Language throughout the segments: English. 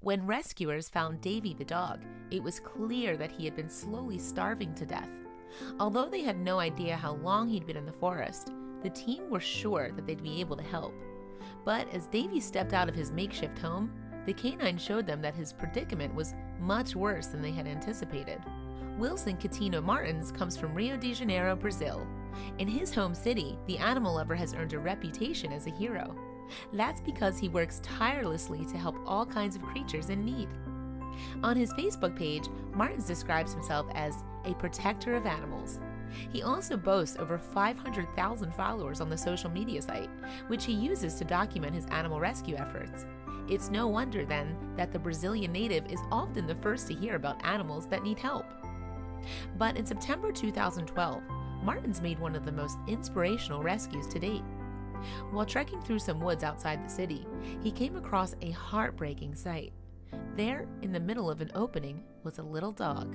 When rescuers found Davy the dog, it was clear that he had been slowly starving to death. Although they had no idea how long he'd been in the forest, the team were sure that they'd be able to help. But as Davy stepped out of his makeshift home, the canine showed them that his predicament was much worse than they had anticipated. Wilson Coutinho Martins comes from Rio de Janeiro, Brazil. In his home city, the animal lover has earned a reputation as a hero. That's because he works tirelessly to help all kinds of creatures in need. On his Facebook page, Martins describes himself as a protector of animals. He also boasts over 500,000 followers on the social media site, which he uses to document his animal rescue efforts. It's no wonder, then, that the Brazilian native is often the first to hear about animals that need help. But in September 2012, Martins made one of the most inspirational rescues to date. While trekking through some woods outside the city, he came across a heartbreaking sight. There, in the middle of an opening, was a little dog.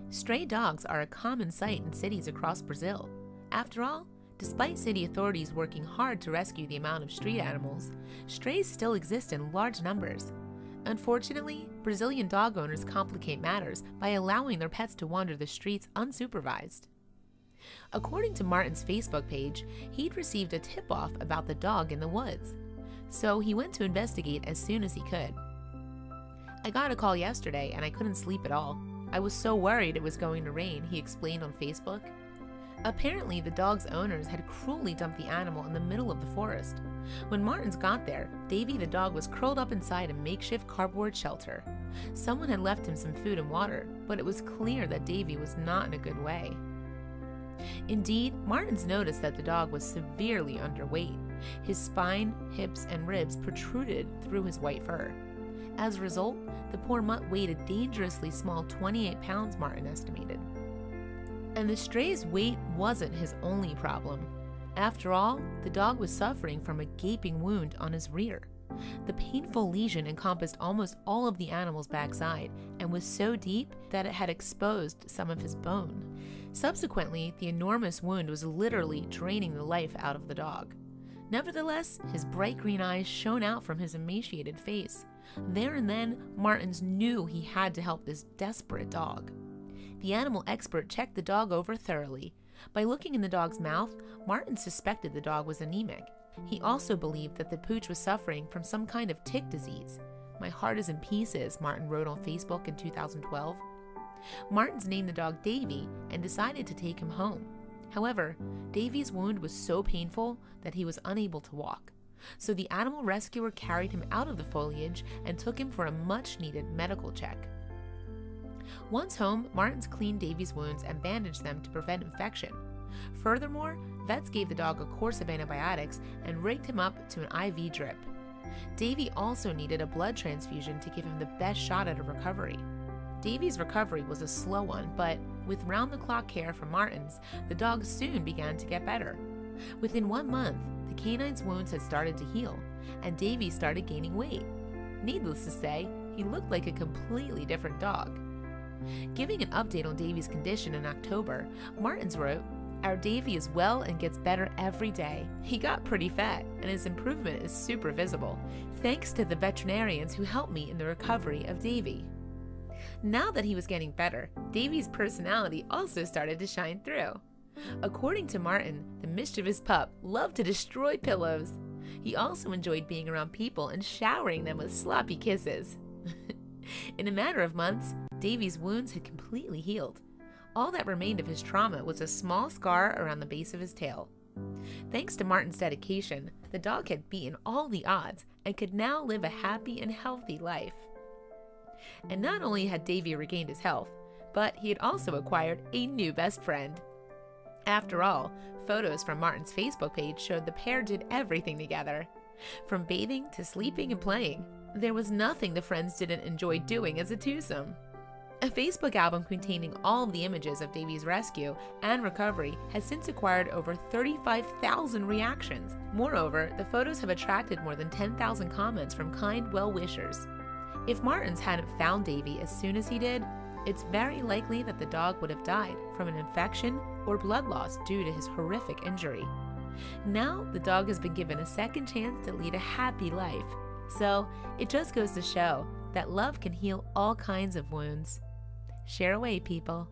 Stray dogs are a common sight in cities across Brazil. After all, despite city authorities working hard to rescue the amount of street animals, strays still exist in large numbers. Unfortunately, Brazilian dog owners complicate matters by allowing their pets to wander the streets unsupervised. According to Martin's Facebook page, he'd received a tip-off about the dog in the woods, so he went to investigate as soon as he could. "I got a call yesterday and I couldn't sleep at all. I was so worried it was going to rain," he explained on Facebook. Apparently, the dog's owners had cruelly dumped the animal in the middle of the forest. When Martins got there, Davy the dog was curled up inside a makeshift cardboard shelter. Someone had left him some food and water, but it was clear that Davy was not in a good way. Indeed, Martins noticed that the dog was severely underweight. His spine, hips, and ribs protruded through his white fur. As a result, the poor mutt weighed a dangerously small 28 pounds, Martin estimated. And the stray's weight wasn't his only problem. After all, the dog was suffering from a gaping wound on his rear. The painful lesion encompassed almost all of the animal's backside and was so deep that it had exposed some of his bone. Subsequently, the enormous wound was literally draining the life out of the dog. Nevertheless, his bright green eyes shone out from his emaciated face. There and then, Martins knew he had to help this desperate dog. The animal expert checked the dog over thoroughly. By looking in the dog's mouth, Martin suspected the dog was anemic. He also believed that the pooch was suffering from some kind of tick disease. "My heart is in pieces," Martin wrote on Facebook in 2012. Martins named the dog Davy and decided to take him home. However, Davy's wound was so painful that he was unable to walk. So the animal rescuer carried him out of the foliage and took him for a much-needed medical check. Once home, Martins cleaned Davy's wounds and bandaged them to prevent infection. Furthermore, vets gave the dog a course of antibiotics and rigged him up to an IV drip. Davy also needed a blood transfusion to give him the best shot at a recovery. Davy's recovery was a slow one, but with round-the-clock care from Martins, the dog soon began to get better. Within 1 month, the canine's wounds had started to heal, and Davy started gaining weight. Needless to say, he looked like a completely different dog. Giving an update on Davy's condition in October, Martins wrote, "Our Davy is well and gets better every day. He got pretty fat, and his improvement is super visible, thanks to the veterinarians who helped me in the recovery of Davy." Now that he was getting better, Davy's personality also started to shine through. According to Martin, the mischievous pup loved to destroy pillows. He also enjoyed being around people and showering them with sloppy kisses. In a matter of months, Davy's wounds had completely healed. All that remained of his trauma was a small scar around the base of his tail. Thanks to Martin's dedication, the dog had beaten all the odds and could now live a happy and healthy life. And not only had Davy regained his health, but he had also acquired a new best friend. After all, photos from Martin's Facebook page showed the pair did everything together. From bathing to sleeping and playing, there was nothing the friends didn't enjoy doing as a twosome. A Facebook album containing all of the images of Davy's rescue and recovery has since acquired over 35,000 reactions. Moreover, the photos have attracted more than 10,000 comments from kind well-wishers. If Martins hadn't found Davy as soon as he did, it's very likely that the dog would have died from an infection or blood loss due to his horrific injury. Now, the dog has been given a second chance to lead a happy life. So, it just goes to show that love can heal all kinds of wounds. Share away, people.